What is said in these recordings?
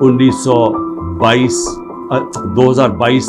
2022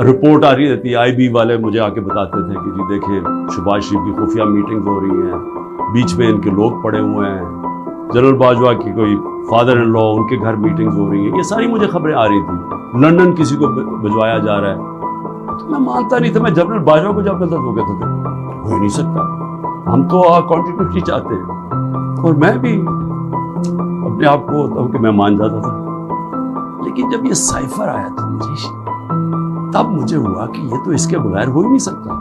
report آ رہی رہتی ہے, IB والے مجھے آ کے بتاتے تھے کہ جی دیکھیں شہباز شریف کی خفیہ میٹنگ ہو رہی ہیں, بیچ میں ان کے لوگ پڑے ہوئے ہیں, جنرل باجوہ کی کوئی فادر ان لا ان کے گھر میٹنگز ہو رہی ہیں. یہ ساری مجھے خبریں آ رہی تھیں. لندن کسی کو بھجوایا جا رہا ہے. تو میں مانتا نہیں تھا. میں جنرل باجوہ کو جب ملتا تو وہ کہتا تھا ہو ہی نہیں سکتا, ہم تو کنٹینیوٹی چاہتے ہیں. اور میں بھی اپنے آپ کو ہوتا ہوں کہ میں مان جاتا تھا. لیکن جب یہ سائفر آیا تو تب مجھے ہوا کہ یہ تو اس کے بغیر ہو ہی نہیں سکتا.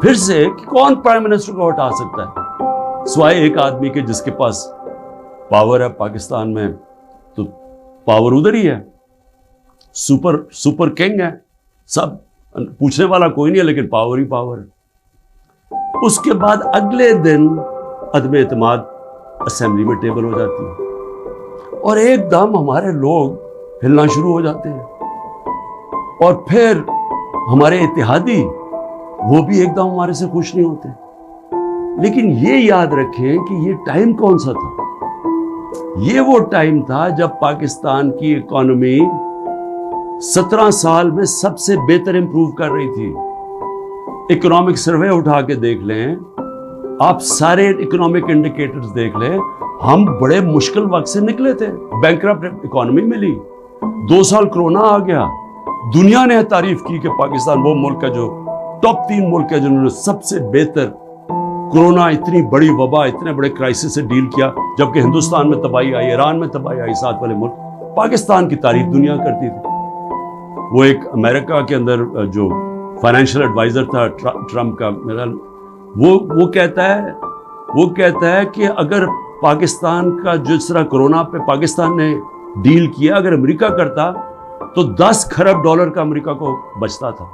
پھر سے کہ کون پرائم منسٹر کو ہٹا سکتا ہے سوائے ایک آدمی کے جس کے پاس پاور ہے پاکستان میں. تو پاور ادھر ہی ہے, سپر کنگ ہے, سب پوچھنے والا کوئی نہیں ہے, لیکن پاور ہی پاور ہے. اس کے بعد اگلے دن عدم اعتماد اسمبلی میں ٹیبل ہو جاتی ہے اور ایک دم ہمارے لوگ ہلنا شروع ہو جاتے ہیں. اور پھر ہمارے اتحادی وہ بھی ایک دم ہمارے سے خوش نہیں ہوتے. لیکن یہ یاد رکھیں کہ یہ ٹائم کون سا تھا. یہ وہ ٹائم تھا جب پاکستان کی اکانومی 17 سال میں سب سے بہتر امپروو کر رہی تھی. اکنامک سروے اٹھا کے دیکھ لیں آپ, سارے اکنامک انڈیکیٹرز دیکھ لیں, ہم بڑے مشکل وقت سے نکلے تھے. بینکرپٹ اکانومی ملی, 2 سال کرونا آ گیا. دنیا نے تعریف کی کہ پاکستان وہ ملک ہے جو ٹاپ 3 ملک ہے جنہوں نے سب سے بہتر کرونا, اتنی بڑی وبا, اتنے بڑے کرائسس سے ڈیل کیا. جبکہ ہندوستان میں تباہی آئی, ایران میں تباہی آئی, ساتھ والے ملک. پاکستان کی تعریف دنیا کرتی تھی. وہ ایک امریکہ کے اندر جو فائنینشیل ایڈوائزر تھا ٹرمپ کا, میرا وہ کہتا ہے کہ اگر پاکستان کا جس طرح کرونا پہ پاکستان نے ڈیل کیا, اگر امریکہ کرتا تو 10 کھرب ڈالر کا امریکہ کو بچتا تھا.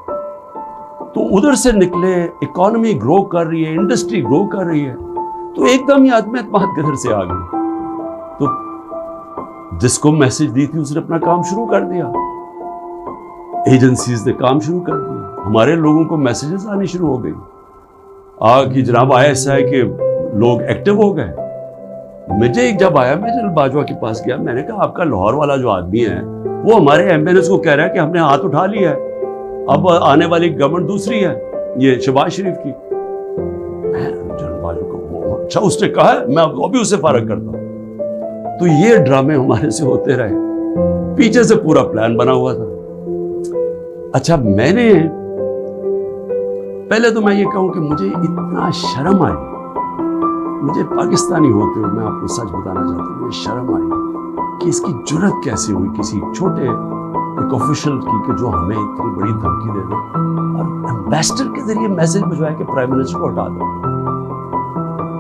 تو ادھر سے نکلے, اکانومی گرو کر رہی ہے, انڈسٹری گرو کر رہی ہے. تو ایک دم یہ عدم اعتماد کدھر سے آ گئی. تو جس کو میسج دی تھی اس نے اپنا کام شروع کر دیا, ایجنسیز نے کام شروع کر دیا, ہمارے لوگوں کو میسیجز آنی شروع ہو گئی کہ جناب ایسا ہے کہ لوگ ایکٹیو ہو گئے. مجھے ایک جب آیا, میں جنرل باجوہ کے پاس گیا, میں نے کہا آپ کا لاہور والا جو آدمی ہے وہ ہمارے ایمبیلنس کو کہہ رہا ہے کہ ہم نے ہاتھ اٹھا لیا ہے, اب آنے والی گورنمنٹ دوسری ہے, یہ شہباز شریف کی. جنرل باجوہ کو اچھا اس نے کہا ہے, میں وہ بھی اسے فارغ کرتا ہوں. تو یہ ڈرامے ہمارے سے ہوتے رہے, پیچھے سے پورا پلان بنا ہوا تھا. اچھا میں نے پہلے تو میں یہ کہوں کہ مجھے اتنا شرم آئی, مجھے پاکستانی ہوتے ہوئے میں آپ کو سچ بتانا چاہتا ہوں, مجھے شرم آئی کہ اس کی جرت کیسے ہوئی کسی چھوٹے ایک آفیشل کی کہ جو ہمیں اتنی بڑی دھمکی دے دے اور ایمبیسڈر کے ذریعے میسج بھجوایا کہ پرائم منسٹر کو ہٹا دو.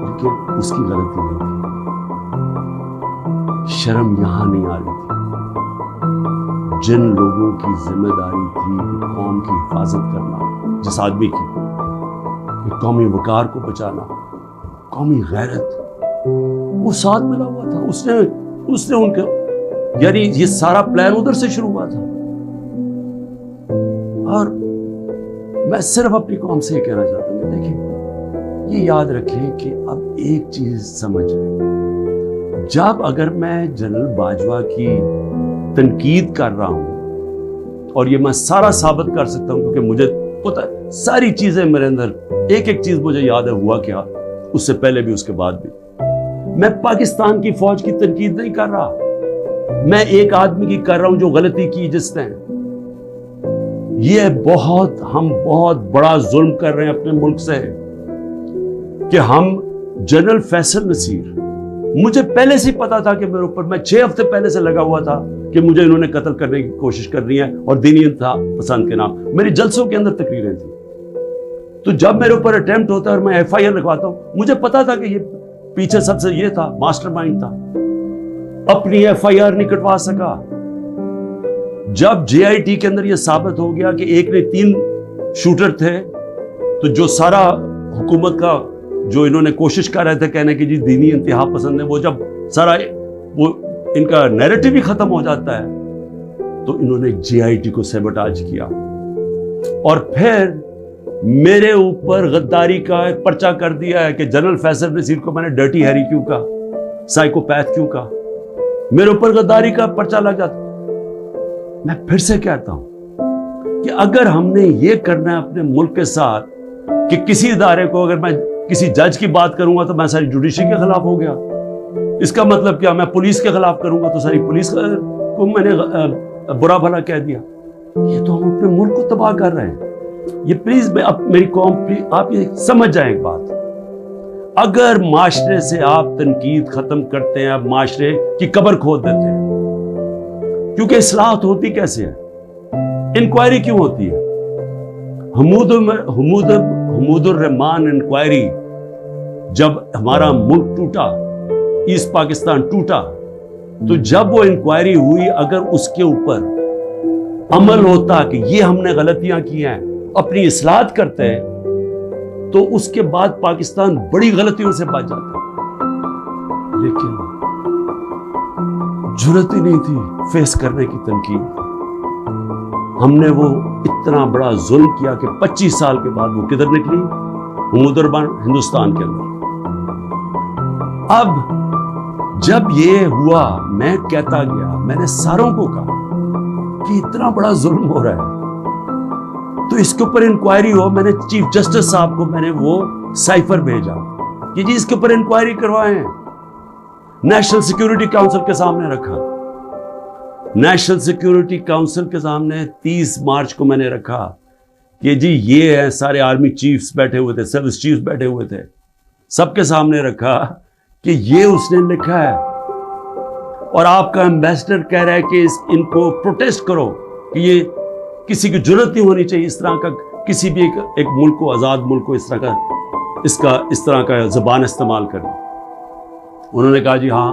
لیکن اس کی غلطی نہیں تھی. شرم یہاں نہیں آ رہی تھی. جن لوگوں کی ذمہ داری تھی قوم کی حفاظت کرنا, جس آدمی کی کہ قومی وقار کو بچانا, قومی غیرت, وہ ساتھ ملا ہوا تھا. اس نے ان کا, یعنی یہ سارا پلان ادھر سے شروع ہوا تھا. اور میں صرف اپنی قوم سے یہ کہنا چاہتا ہوں, دیکھیں یہ یاد رکھیں کہ اب ایک چیز سمجھ لیں, جب اگر میں جنرل باجوہ کی تنقید کر رہا ہوں اور یہ میں سارا ثابت کر سکتا ہوں کیونکہ مجھے پتہ ہے ساری چیزیں میرے اندر, ایک ایک چیز مجھے یاد ہے ہوا کیا, اس سے پہلے بھی اس کے بعد بھی. میں پاکستان کی فوج کی تنقید نہیں کر رہا, میں ایک آدمی کی کر رہا ہوں جو غلطی کی جس نے. یہ ہم بہت بڑا ظلم کر رہے ہیں اپنے ملک سے کہ ہم جنرل فیصل نصیر, مجھے پہلے سے پتا تھا کہ میرے اوپر, میں 6 ہفتے پہلے سے لگا ہوا تھا کہ مجھے انہوں نے قتل کرنے کی کوشش کر رہی ہے اور دینی انتہا پسند کے نام. میری جلسوں کے اندر تقریریں تھیں. تو جب میرے اوپر اٹیمپٹ ہوتا ہے اور میں FIR لکھواتا ہوں, مجھے پتا تھا کہ یہ پیچھے سب سے یہ تھا, ماسٹر مائنڈ تھا. اپنی FIR نہیں کٹوا سکا. جب JIT کے اندر یہ ثابت ہو گیا کہ ایک نے 3 شوٹر تھے, تو جو سارا حکومت کا جو انہوں نے کوشش کر رہے تھے کہنے کی جی دینی انتہا پسند ہے, وہ جب سارا وہ ان کا نیریٹو ہی ختم ہو جاتا ہے, تو انہوں نے JIT کو سیبوٹاج کیا اور پھر میرے اوپر غداری کا ایک پرچہ کر دیا ہے کہ جنرل فیصل نصیر کو میں نے ڈرٹی ہیری کیوں کہا, سائیکوپیتھ کیوں کہا, میرے اوپر غداری کا پرچہ لگ جاتا. میں پھر سے کہتا ہوں کہ اگر ہم نے یہ کرنا ہے اپنے ملک کے ساتھ کہ کسی ادارے کو اگر میں کسی جج کی بات کروں گا تو میں ساری جوڈیشری کے خلاف ہو گیا، اس کا مطلب کیا؟ میں پولیس کے خلاف کروں گا تو ساری پولیس کو میں نے برا بھلا کہہ دیا. یہ تو ہم اپنے ملک کو تباہ کر رہے ہیں. یہ پلیز میری قوم آپ یہ سمجھ جائیں ایک بات، اگر معاشرے سے آپ تنقید ختم کرتے ہیں، آپ معاشرے کی قبر کھود دیتے ہیں. کیونکہ اصلاحات ہوتی کیسے ہے؟ انکوائری کیوں ہوتی ہے؟ حمود الرحمان انکوائری جب ہمارا ملک ٹوٹا، ایسٹ پاکستان ٹوٹا، تو جب وہ انکوائری ہوئی، اگر اس کے اوپر عمل ہوتا کہ یہ ہم نے غلطیاں کی ہیں، اپنی اصلاحات کرتے ہیں، تو اس کے بعد پاکستان بڑی غلطیوں سے بچ جاتا. لیکن جرأت ہی نہیں تھی فیس کرنے کی تنقید. ہم نے وہ اتنا بڑا ظلم کیا کہ 25 سال کے بعد وہ کدھر نکلی؟ حمود الرحمان ہندوستان کے اندر. اب جب یہ ہوا، میں کہتا گیا، میں نے ساروں کو کہا کہ اتنا بڑا ظلم ہو رہا ہے تو اس کے اوپر انکوائری ہو. میں نے چیف جسٹس صاحب کو میں نے وہ سائفر بھیجا کہ جی اس کے اوپر انکوائری کروائیں. نیشنل سیکیورٹی کاؤنسل کے سامنے رکھا. نیشنل سیکیورٹی کاؤنسل کے سامنے 30 مارچ کو میں نے رکھا کہ جی یہ ہے، سارے آرمی چیفز بیٹھے ہوئے تھے، سروس چیفز بیٹھے ہوئے تھے، سب کے سامنے رکھا کہ یہ اس نے لکھا ہے اور آپ کا ایمبیسڈر کہہ رہا ہے کہ ان کو پروٹیسٹ کرو کہ یہ کسی کی جرأت نہیں ہونی چاہیے اس طرح کا، کسی بھی ایک ملک کو، آزاد ملک کو اس طرح کا زبان استعمال کرنا. انہوں نے کہا جی ہاں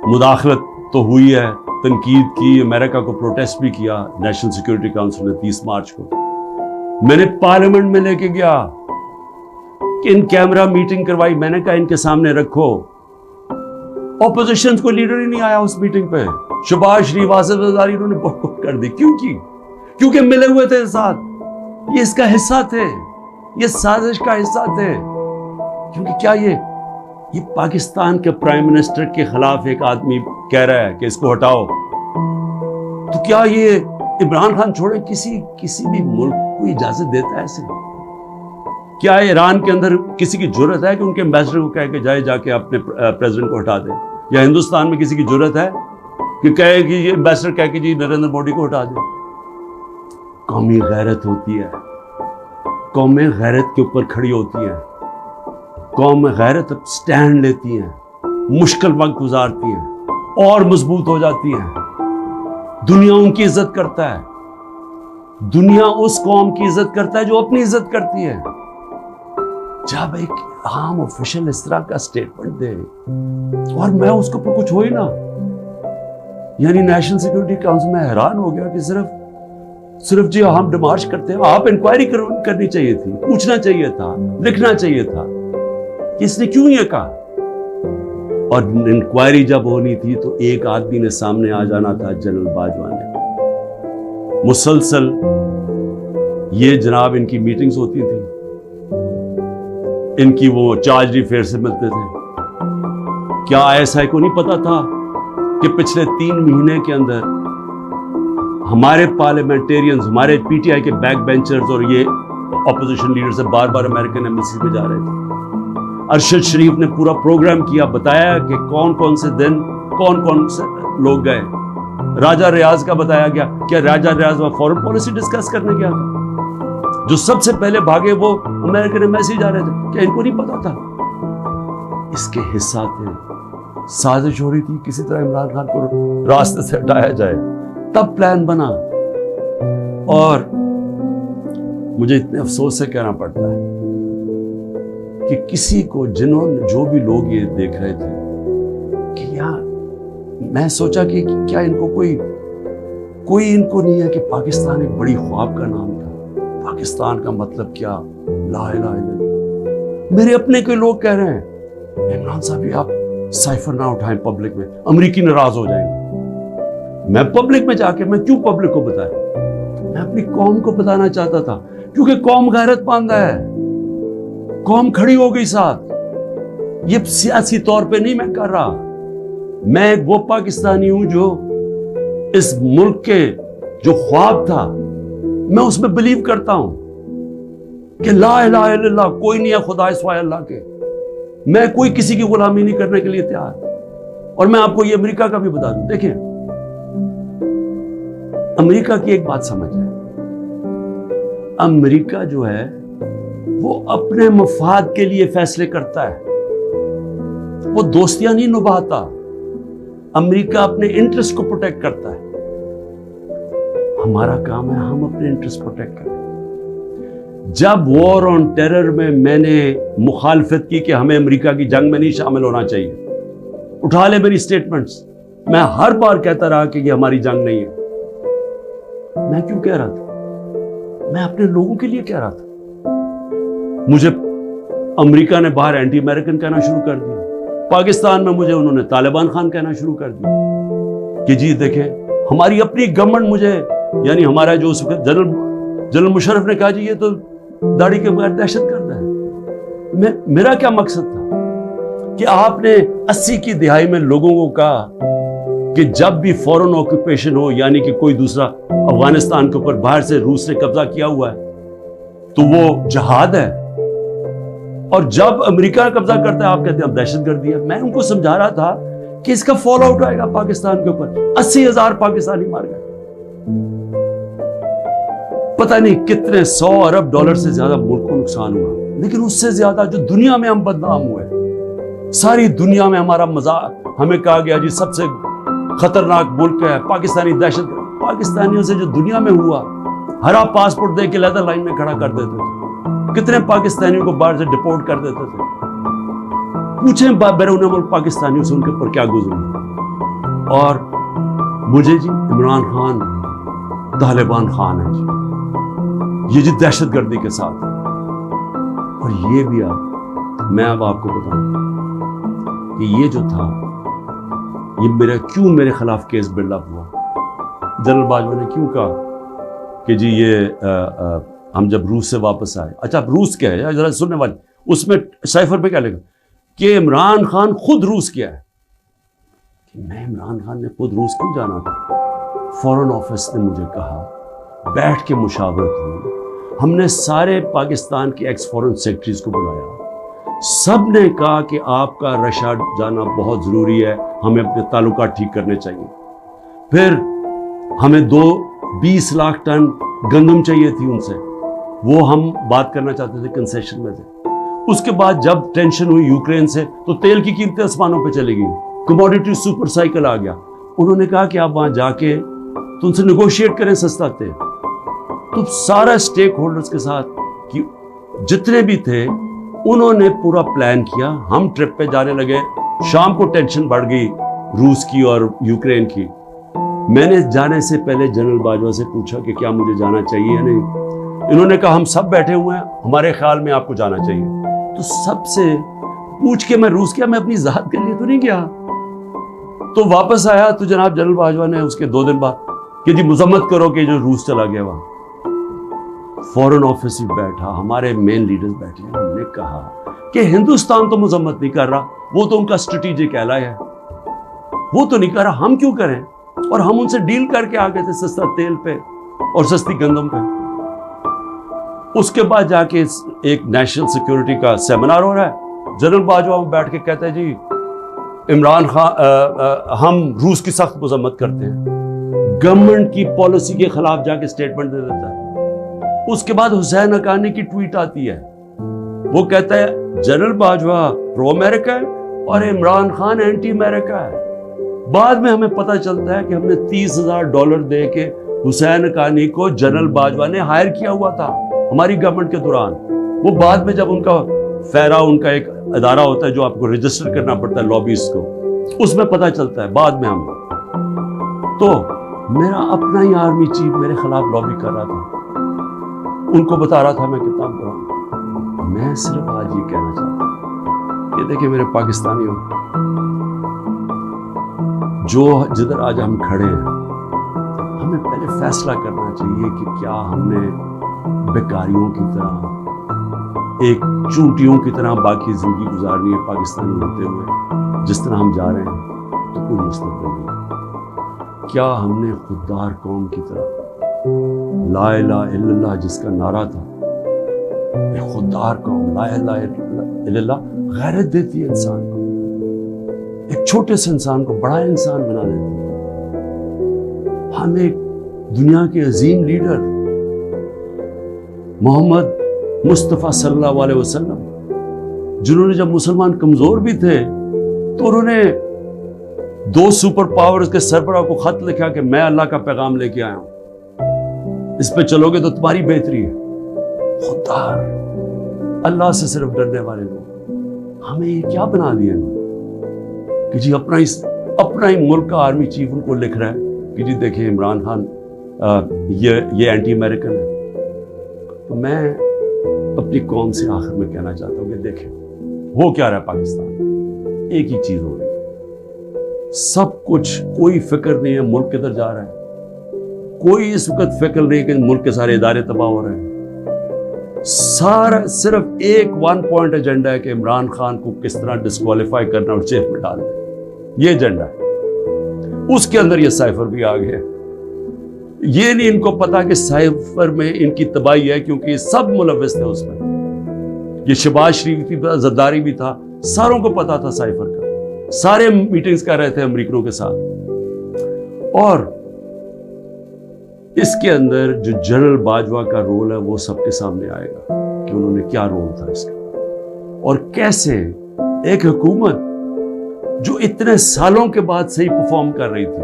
مداخلت تو ہوئی ہے، تنقید کی، امریکہ کو پروٹیسٹ بھی کیا نیشنل سیکیورٹی کاؤنسل نے 30 مارچ کو. میں نے پارلیمنٹ میں لے کے گیا کہ ان کیمرہ میٹنگ کروائی. میں نے کہا ان کے سامنے رکھو. اپوزیشن کو لیڈر ہی نہیں آیا اس میٹنگ پہ. شہباز شریف، آصف زرداری انہوں نے بوائکاٹ کر دی. کیوں کی؟ کیونکہ ملے ہوئے تھے ساتھ، یہ اس کا حصہ تھے، یہ سازش کا حصہ تھے. کیونکہ کیا یہ پاکستان کے پرائم منسٹر کے خلاف ایک آدمی کہہ رہا ہے کہ اس کو ہٹاؤ، تو کیا یہ عمران خان چھوڑے کسی بھی ملک کو اجازت دیتا ہے ایسے؟ کیا ایران کے اندر کسی کی جرأت ہے کہ ان کے ایمبیسڈر کو کہے کہ جا کے اپنے پریزیڈنٹ کو ہٹا دے؟ یا ہندوستان میں کسی کی جرأت ہے کہ کہے کہ یہ ایمبیسڈر کہے کہ جی نریندر مودی کو ہٹا دے؟ قومی غیرت ہوتی ہے، قومیں غیرت کے اوپر کھڑی ہوتی ہیں، قوم غیرت سٹینڈ لیتی ہیں، مشکل وقت گزارتی ہیں اور مضبوط ہو جاتی ہیں. دنیا ان کی عزت کرتا ہے، دنیا اس قوم کی عزت کرتا ہے جو اپنی عزت کرتی ہے. جب ایک عام آفیشل اس طرح کا سٹیٹمنٹ دے اور میں اس کے اوپر کچھ ہوئی نا، یعنی نیشنل سیکیورٹی کاؤنسل میں حیران ہو گیا کہ صرف جی ہم ڈیمارش کرتے ہیں. آپ انکوائری کرنی چاہیے تھی، پوچھنا چاہیے تھا، لکھنا چاہیے تھا کہ اس نے کیوں یہ کہا. اور انکوائری جب ہونی تھی تو ایک آدمی نے سامنے آ جانا تھا، جنرل باجوہ نے. مسلسل یہ جناب ان کی میٹنگز ہوتی تھی، ان کی وہ چارج افیئر سے ملتے تھے. کیا ایسا کو نہیں پتا تھا کہ پچھلے 3 مہینے کے اندر ہمارے پارلیمنٹیرینز، ہمارے پی ٹی آئی کے بیک بینچرز اور یہ اپوزیشن لیڈر سے بار بار امریکن ایمبیسی میں جا رہے تھے. ارشد شریف نے پورا پروگرام کیا، بتایا کہ کون سے دن کون سے لوگ گئے. راجہ ریاض کا بتایا گیا کہ راجہ ریاض میں فورن پالیسی ڈسکس کرنے گیا تھا. جو سب سے پہلے بھاگے وہ امریکن ایمبیسی جا رہے تھے. کیا ان کو نہیں پتا تھا؟ اس کے حصہ تھے. سازش ہو رہی تھی کسی طرح عمران خان کو راستے سے ہٹایا جائے، تب پلان بنا. اور مجھے اتنے افسوس سے کہنا پڑتا ہے کہ کسی کو جو بھی لوگ یہ دیکھ رہے تھے کہ یار، میں سوچا کہ کیا ان کو کوئی ان کو نہیں ہے کہ پاکستان ایک بڑی خواب کا نام تھا. پاکستان کا مطلب کیا؟ لا الہ الا اللہ. میرے اپنے کوئی لوگ کہہ رہے ہیں عمران صاحب آپ سائفر نہ اٹھائیں پبلک میں، امریکی ناراض ہو جائیں گے. میں پبلک میں جا کے میں کیوں پبلک کو بتایا؟ میں اپنی قوم کو بتانا چاہتا تھا، کیونکہ قوم غیرت ماندہ ہے، قوم کھڑی ہو گئی ساتھ. یہ سیاسی طور پہ نہیں میں کر رہا، میں ایک وہ پاکستانی ہوں جو اس ملک کے جو خواب تھا میں اس میں بلیو کرتا ہوں کہ لا الہ الا اللہ، کوئی نہیں ہے خدا سوائے اللہ کے، میں کوئی کسی کی غلامی نہیں کرنے کے لیے تیار۔ اور میں آپ کو یہ امریکہ کا بھی بتا دوں، دیکھیں امریکہ کی ایک بات سمجھ ہے، امریکہ جو ہے وہ اپنے مفاد کے لیے فیصلے کرتا ہے، وہ دوستیاں نہیں نبھاتا، امریکہ اپنے انٹرسٹ کو پروٹیکٹ کرتا ہے۔ ہمارا کام ہے ہم اپنے انٹرسٹ پروٹیکٹ کریں۔ جب وار آن ٹیرر میں نے مخالفت کی کہ ہمیں امریکہ کی جنگ میں نہیں شامل ہونا چاہیے، اٹھا لے میری سٹیٹمنٹس، میں ہر بار کہتا رہا کہ یہ ہماری جنگ نہیں ہے۔ میں کیوں کہہ رہا تھا؟ میں اپنے لوگوں کے لیے کہہ رہا تھا۔ مجھے امریکہ نے باہر اینٹی امریکن کہنا شروع کر دیا، پاکستان میں مجھے انہوں نے طالبان خان کہنا شروع کر دیا کہ جی دیکھیں ہماری اپنی گورنمنٹ مجھے، یعنی ہمارا جو جنرل مشرف نے کہا جی یہ تو داڑھی کے بغیر دہشت گرد ہے۔ میرا کیا مقصد تھا کہ آپ نے 80 کی دہائی میں لوگوں کو کہا کہ جب بھی فورن آکوپیشن ہو، یعنی کہ کوئی دوسرا افغانستان کے اوپر باہر سے روس نے قبضہ کیا ہوا ہے تو وہ جہاد ہے، اور جب امریکہ قبضہ کرتا ہے آپ کہتے ہیں اب دہشت گردی ہے۔ میں ان کو سمجھا رہا تھا کہ اس کا فال آؤٹ آئے گا پاکستان کے اوپر، 80,000 پاکستانی مار گئے، پتہ نہیں کتنے 100 ارب ڈالر سے زیادہ ملک کو نقصان ہوا، لیکن اس سے زیادہ جو دنیا میں ہم بدنام ہوئے، ساری دنیا میں ہمارا مذاق، ہمیں کہا گیا جی سب سے خطرناک ملک ہے پاکستانی دہشت گرد۔ پاکستانیوں سے جو دنیا میں ہوا، ہرا پاسپورٹ دے کے لیدر لائن میں کھڑا کر دیتے تھے، کتنے پاکستانیوں کو باہر سے ڈپورٹ کر دیتے تھے۔ پوچھیں بیرون ملک پاکستانیوں سے ان کے اوپر کیا گزرا۔ اور مجھے جی عمران خان طالبان خان ہے جی، یہ جی دہشت گردی کے ساتھ، اور یہ بھی میں اب آپ کو بتاؤں کہ یہ جو تھا یہ کیوں میرے خلاف کیس بلڈ اپ ہوا۔ جنرل باجوہ نے کیوں کہا کہ جی یہ ہم جب روس سے واپس آئے، اچھا اب روس کیا ہے ذرا سننے والے، اس میں سائفر پہ کیا لکھا کہ عمران خان خود روس کیا ہے۔ میں عمران خان نے خود روس کیوں جانا تھا؟ فورن آفس نے مجھے کہا بیٹھ کے مشاورت ہوئی، ہم نے سارے پاکستان کے ایکس فورن سیکرٹریز کو بلایا، سب نے کہا کہ آپ کا رشیا جانا بہت ضروری ہے، ہمیں اپنے تعلقات ٹھیک کرنے چاہیے۔ پھر ہمیں 20 لاکھ ٹن گندم چاہیے تھی ان سے، وہ ہم بات کرنا چاہتے تھے کنسیشن میں سے۔ اس کے بعد جب ٹینشن ہوئی یوکرین سے تو تیل کی قیمتیں آسمانوں پہ چلے گئیں، کموڈیٹی سپر سائیکل آ گیا۔ انہوں نے کہا کہ آپ وہاں جا کے تو ان سے نیگوشیٹ کریں سستا تیل۔ تو سارا سٹیک ہولڈرز کے ساتھ کہ جتنے بھی تھے انہوں نے پورا پلان کیا، ہم ٹرپ پہ جانے لگے، شام کو ٹینشن بڑھ گئی روس کی اور یوکرین کی۔ میں نے جانے سے پہلے جنرل باجوہ سے پوچھا کہ کیا مجھے جانا چاہیے یا نہیں، انہوں نے کہا ہم سب بیٹھے ہوئے ہیں، ہمارے خیال میں آپ کو جانا چاہیے۔ تو سب سے پوچھ کے میں روس گیا، میں اپنی ذات کے لیے تو نہیں گیا۔ تو واپس آیا تو جناب جنرل باجوہ نے اس کے 2 دن بعد کہ جی مذمت کرو کہ جو روس چلا گیا وہاں۔ فورن آفس ہی بیٹھا، ہمارے مین لیڈرز بیٹھے، ہم نے کہا کہ ہندوستان تو مذمت نہیں کر رہا، وہ تو ان کا اسٹریٹجک ایلائی ہے، وہ تو نہیں کر رہا، ہم کیوں کریں؟ اور ہم ان سے ڈیل کر کے آ گئے تھے سستا تیل پہ اور سستی گندم پہ۔ اس کے بعد جا کے ایک نیشنل سیکیورٹی کا سیمینار ہو رہا ہے، جنرل باجوہ بیٹھ کے کہتا ہے جی عمران خان ہم روس کی سخت مذمت کرتے ہیں، گورنمنٹ کی پالیسی کے خلاف جا کے سٹیٹمنٹ دے دیتا ہے۔ اس کے بعد حسین حقانی کی ٹویٹ آتی ہے، وہ کہتا ہے جنرل باجوہ پرو امریکہ ہے اور عمران خان اینٹی امریکہ ہے۔ بعد میں ہمیں پتہ چلتا ہے کہ ہم نے $30,000 دے کے حسین حقانی کو جنرل باجوہ نے ہائر کیا ہوا تھا ہماری گورنمنٹ کے دوران۔ وہ بعد میں جب ان کا فیرا، ان کا ایک ادارہ ہوتا ہے جو آپ کو رجسٹر کرنا پڑتا ہے لابیز کو، اس میں پتہ چلتا ہے بعد میں ہم۔ تو میرا اپنا ہی آرمی چیف میرے خلاف لابی کر رہا تھا، ان کو بتا رہا تھا میں کتنا برا ہوں۔ میں صرف آج یہ کہنا چاہتا ہوں کہ دیکھیں میرے پاکستانیوں، جو جدھر آج ہم کھڑے ہیں، ہمیں پہلے فیصلہ کرنا چاہیے کہ کیا ہم نے بیکاریوں کی طرح، ایک چونٹیوں کی طرح باقی زندگی گزارنی ہے پاکستانی ہوتے ہوئے، جس طرح ہم جا رہے ہیں تو کوئی مستقبل نہیں۔ کیا ہم نے خوددار قوم کی طرح لا الہ الا اللہ جس کا نعرہ تھا، ایک خوددار قوم، لا الہ الا اللہ غیرت دیتی ہے انسان کو، ایک چھوٹے سے انسان کو بڑا انسان بنا دیتی ہے۔ ہم ایک دنیا کے عظیم لیڈر محمد مصطفیٰ صلی اللہ علیہ وسلم، جنہوں نے جب مسلمان کمزور بھی تھے تو انہوں نے 2 سپر پاورز کے سربراہ کو خط لکھا کہ میں اللہ کا پیغام لے کے آیا ہوں، اس پہ چلو گے تو تمہاری بہتری ہے۔ خوددار، اللہ سے صرف ڈرنے والے لوگ، ہمیں یہ کیا بنا دیا کہ جی اپنا ہی ملک کا آرمی چیف ان کو لکھ رہا ہے کہ جی دیکھیں عمران خان یہ اینٹی امریکن ہے۔ تو میں اپنی قوم سے آخر میں کہنا چاہتا ہوں کہ دیکھیں ہو کیا رہا ہے پاکستان، ایک ہی چیز ہو رہی ہے، سب کچھ، کوئی فکر نہیں ہے ملک کدھر جا رہا ہے، کوئی اس وقت فکر نہیں کہ ملک کے سارے ادارے تباہ ہو رہے ہیں، سارا صرف ایک 1 پوائنٹ ایجنڈا ہے کہ عمران خان کو کس طرح ڈسکوالیفائی کرنا اور جیل میں ڈالنا، یہ ایجنڈا ہے۔ اس کے اندر یہ سائفر بھی آ گیا، یہ نہیں ان کو پتا کہ سائفر میں ان کی تباہی ہے، کیونکہ یہ سب ملوث تھے اس میں، یہ شہباز شریف کی زرداری بھی تھا، ساروں کو پتا تھا سائفر کا، سارے میٹنگز کر رہے تھے امریکنوں کے ساتھ۔ اور اس کے اندر جو جنرل باجوہ کا رول ہے وہ سب کے سامنے آئے گا کہ انہوں نے کیا رول تھا اس کا، اور کیسے ایک حکومت جو اتنے سالوں کے بعد صحیح پرفارم کر رہی تھی،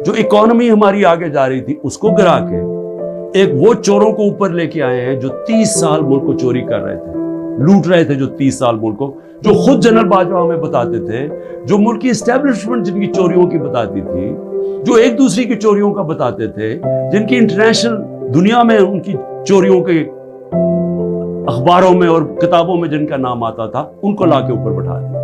جو اکانومی ہماری آگے جا رہی تھی، اس کو گرا کے ایک وہ چوروں کو اوپر لے کے آئے ہیں جو 30 سال ملک کو چوری کر رہے تھے، لوٹ رہے تھے، جو 30 سال ملک کو، جو خود جنرل باجوہ ہمیں بتاتے تھے، جو ملک کی اسٹیبلشمنٹ جن کی چوریوں کی بتاتی تھی، جو ایک دوسری کی چوریوں کا بتاتے تھے، جن کی انٹرنیشنل دنیا میں ان کی چوریوں کے اخباروں میں اور کتابوں میں جن کا نام آتا تھا، ان کو لا کے اوپر بٹھا دیا۔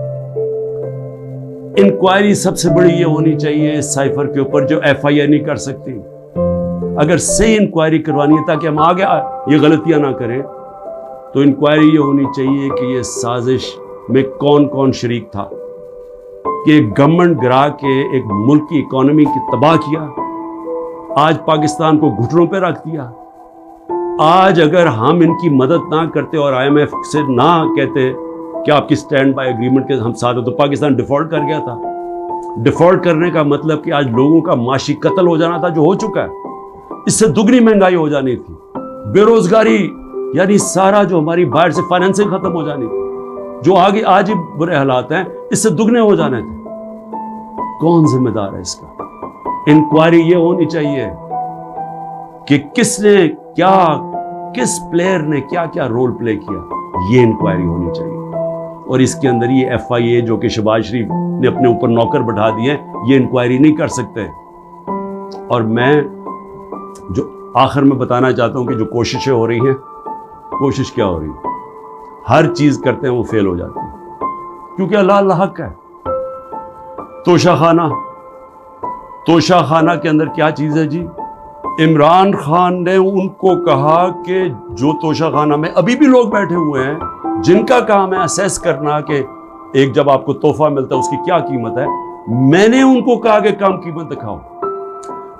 انکوائری سب سے بڑی یہ ہونی چاہیے اس سائفر کے اوپر جو FIA نہیں کر سکتی، اگر صحیح انکوائری کروانی ہے تاکہ ہم آگے یہ غلطیاں نہ کریں، تو انکوائری یہ ہونی چاہیے کہ یہ سازش میں کون کون شریک تھا کہ ایک گورنمنٹ گرا کے ایک ملک کی اکانومی کی تباہ کیا، آج پاکستان کو گھٹنوں پہ رکھ دیا۔ آج اگر ہم ان کی مدد نہ کرتے اور IMF سے نہ کہتے کہ آپ کی سٹینڈ بائی ایگریمنٹ کے ہم ساتھ ہیں، تو پاکستان ڈیفالٹ کر گیا تھا۔ ڈیفالٹ کرنے کا مطلب کہ آج لوگوں کا معاشی قتل ہو جانا تھا، جو ہو چکا ہے، اس سے دگنی مہنگائی ہو جانی تھی، بے روزگاری یعنی سارا جو ہماری باہر سے فائنینسنگ ختم ہو جانی تھی، جو آگے آج ہی برے حالات ہیں، اس سے دگنے ہو جانے تھے۔ کون ذمہ دار ہے اس کا؟ انکوائری یہ ہونی چاہیے کہ کس نے کیا، کس پلیئر نے کیا کیا رول پلے کیا، یہ انکوائری ہونی چاہیے۔ اور اس کے اندر یہ FIA جو کہ شہباز شریف نے اپنے اوپر نوکر بٹھا دیے، یہ انکوائری نہیں کر سکتے۔ اور میں جو آخر میں بتانا چاہتا ہوں کہ جو کوششیں ہو رہی ہیں، کوشش کیا ہو رہی ہے؟ ہر چیز کرتے ہیں وہ فیل ہو جاتی ہے، کیونکہ اللہ حق ہے۔ توشہ خانہ کے اندر کیا چیز ہے جی؟ عمران خان نے ان کو کہا کہ جو توشہ خانہ میں ابھی بھی لوگ بیٹھے ہوئے ہیں جن کا کام ہے اسیس کرنا کہ ایک جب آپ کو تحفہ ملتا ہے اس کی کیا قیمت ہے، میں نے ان کو کہا کہ کم قیمت دکھاؤ،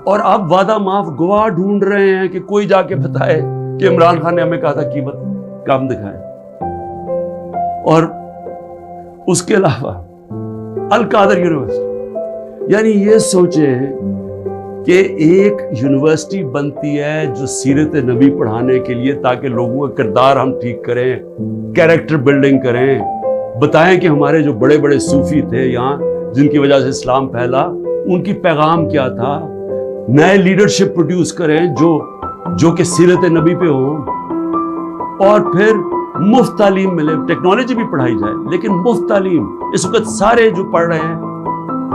اور آپ وعدہ معاف گواہ ڈھونڈ رہے ہیں کہ کوئی جا کے بتائے کہ عمران خان نے ہمیں کہا تھا قیمت کم دکھائے۔ اور اس کے علاوہ القادر یونیورسٹی، یعنی یہ سوچیں کہ ایک یونیورسٹی بنتی ہے جو سیرت نبی پڑھانے کے لیے، تاکہ لوگوں کا کردار ہم ٹھیک کریں، کیریکٹر بلڈنگ کریں، بتائیں کہ ہمارے جو بڑے بڑے صوفی تھے یہاں جن کی وجہ سے اسلام پھیلا، ان کی پیغام کیا تھا، نئے لیڈرشپ پروڈیوس کریں جو کہ سیرت نبی پہ ہوں، اور پھر مفت تعلیم ملے، ٹیکنالوجی بھی پڑھائی جائے لیکن مفت تعلیم۔ اس وقت سارے جو پڑھ رہے ہیں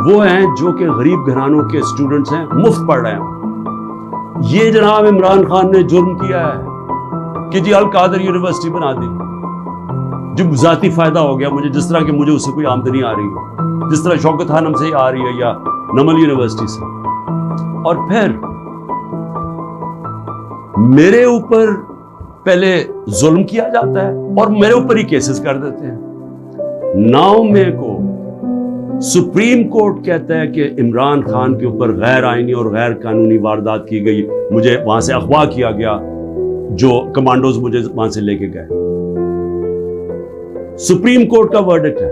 وہ ہیں جو کہ غریب گھرانوں کے اسٹوڈنٹس ہیں، مفت پڑھ رہے ہیں۔ یہ جناب عمران خان نے جرم کیا ہے کہ جی القادر یونیورسٹی بنا دی، جو ذاتی فائدہ ہو گیا مجھے، جس طرح کہ مجھے اس سے کوئی آمدنی آ رہی ہے، جس طرح شوکت خانم سے آ رہی ہے یا نمل یونیورسٹی سے۔ اور پھر میرے اوپر پہلے ظلم کیا جاتا ہے اور میرے اوپر ہی کیسز کر دیتے ہیں۔ 9 مئی کو سپریم کورٹ کہتا ہے کہ عمران خان کے اوپر غیر آئینی اور غیر قانونی واردات کی گئی، مجھے وہاں سے اغوا کیا گیا، جو کمانڈوز مجھے وہاں سے لے کے گئے۔ سپریم کورٹ کا ورڈکٹ ہے۔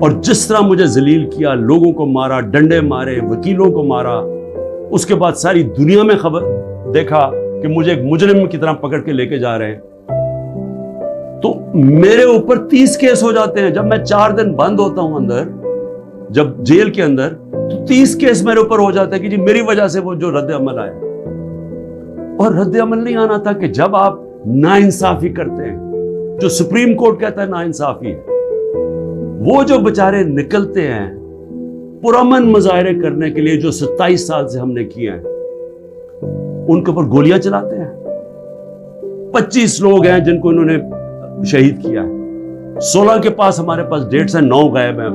اور جس طرح مجھے ذلیل کیا، لوگوں کو مارا، ڈنڈے مارے، وکیلوں کو مارا، اس کے بعد ساری دنیا میں خبر دیکھا کہ مجھے ایک مجرم کی طرح پکڑ کے لے کے جا رہے ہیں، تو میرے اوپر 30 کیس ہو جاتے ہیں۔ جب میں 4 دن بند ہوتا ہوں اندر، جب جیل کے اندر، تو 30 کیس میرے اوپر ہو جاتے ہیں کہ جی میری وجہ سے وہ جو رد عمل آیا۔ اور رد عمل نہیں آنا تھا کہ جب آپ ناانصافی کرتے ہیں، جو سپریم کورٹ کہتا ہے ناانصافی ہے، وہ جو بچارے نکلتے ہیں پرامن مظاہرے کرنے کے لیے، جو 27 سال سے ہم نے کیے ہیں، ان کے اوپر گولیاں چلاتے ہیں۔ 25 لوگ ہیں جن کو انہوں نے شہید کیا ہے، 16 کے پاس ہمارے پاس ڈیٹس ہیں، 9 غائب ہیں۔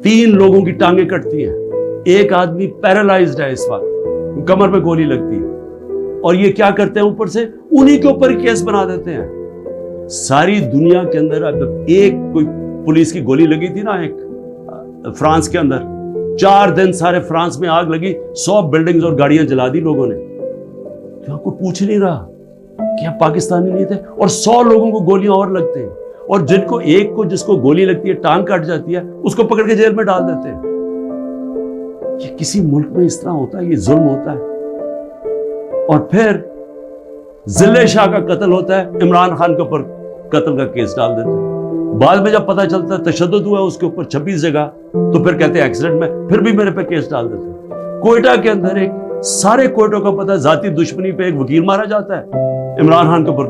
3 لوگوں کی ٹانگیں کٹتی ہیں، ایک آدمی پیرالائزڈ ہے اس وقت، کمر پہ گولی لگتی ہے، اور یہ کیا کرتے ہیں، اوپر سے انہی کے اوپر کیس بنا دیتے ہیں۔ ساری دنیا کے اندر ایک کوئی پولیس کی گولی لگی تھی نا، ایک فرانس کے اندر، 4 دن سارے فرانس میں آگ لگی، 100 بلڈنگز اور گاڑیاں جلا دی لوگوں نے۔ یہاں کوئی پوچھ نہیں رہا کہ آپ پاکستانی نہیں تھے، اور 100 لوگوں کو گولیاں اور لگتے ہیں، اور جس کو گولی لگتی ہے، ٹانگ کٹ جاتی ہے، اس کو پکڑ کے جیل میں ڈال دیتے ہیں۔ یہ کسی ملک میں اس طرح ہوتا ہے؟ یہ ظلم ہوتا ہے۔ اور پھر ضلع شاہ کا قتل ہوتا ہے، عمران خان کے اوپر قتل کا کیس ڈال دیتے ہیں۔ بعد میں جب پتہ چلتا ہے تشدد ہوا اس کے اوپر 26 جگہ، تو پھر کہتے ہیں ایکسیڈنٹ میں، پھر بھی میرے پہ کیس ڈال دیتے ہیں۔ کوئٹہ کے اندر سارے کوئٹوں کا پتہ ہے، ذاتی دشمنی پہ ایک وکیل مارا جاتا ہے، عمران خان کے اوپر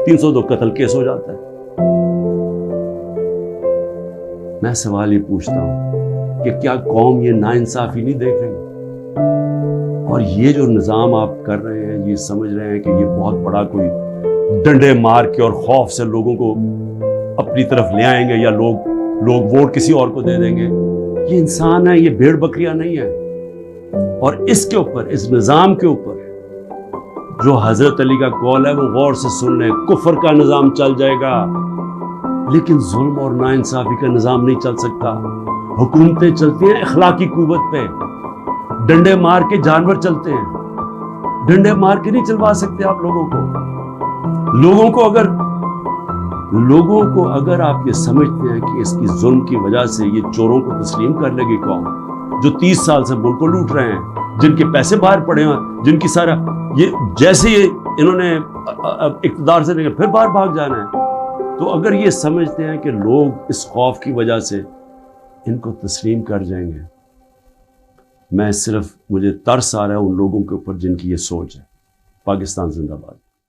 302 قتل کیس ہو جاتا ہے۔ میں سوال یہ پوچھتا ہوں کہ کیا قوم یہ ناانصافی نہیں دیکھ رہی؟ اور یہ جو نظام آپ کر رہے ہیں، یہ سمجھ رہے ہیں کہ یہ بہت بڑا کوئی ڈنڈے مار کے اور خوف سے لوگوں کو اپنی طرف لے آئیں گے، یا لوگ ووٹ کسی اور کو دے دیں گے۔ یہ انسان ہے، یہ بھیڑ بکریاں نہیں ہے۔ اور اس کے اوپر، اس نظام کے اوپر جو حضرت علی کا قول ہے، وہ غور سے سن لیں۔ کفر کا نظام چل جائے گا، لیکن ظلم اور ناانصافی کا نظام نہیں چل سکتا۔ حکومتیں چلتی ہیں اخلاقی قوت پہ، ڈنڈے مار کے جانور چلتے ہیں، ڈنڈے مار کے نہیں چلوا سکتے آپ لوگوں کو اگر آپ یہ سمجھتے ہیں کہ اس کی ظلم کی وجہ سے یہ چوروں کو تسلیم کر لے گی قوم، جو 30 سال سے ملک کو لوٹ رہے ہیں، جن کے پیسے باہر پڑے ہیں، جن کی سارا یہ جیسے انہوں نے اقتدار سے پھر باہر بھاگ جانا ہے، تو اگر یہ سمجھتے ہیں کہ لوگ اس خوف کی وجہ سے ان کو تسلیم کر جائیں گے، مجھے ترس آ رہا ہے ان لوگوں کے اوپر جن کی یہ سوچ ہے۔ پاکستان زندہ باد۔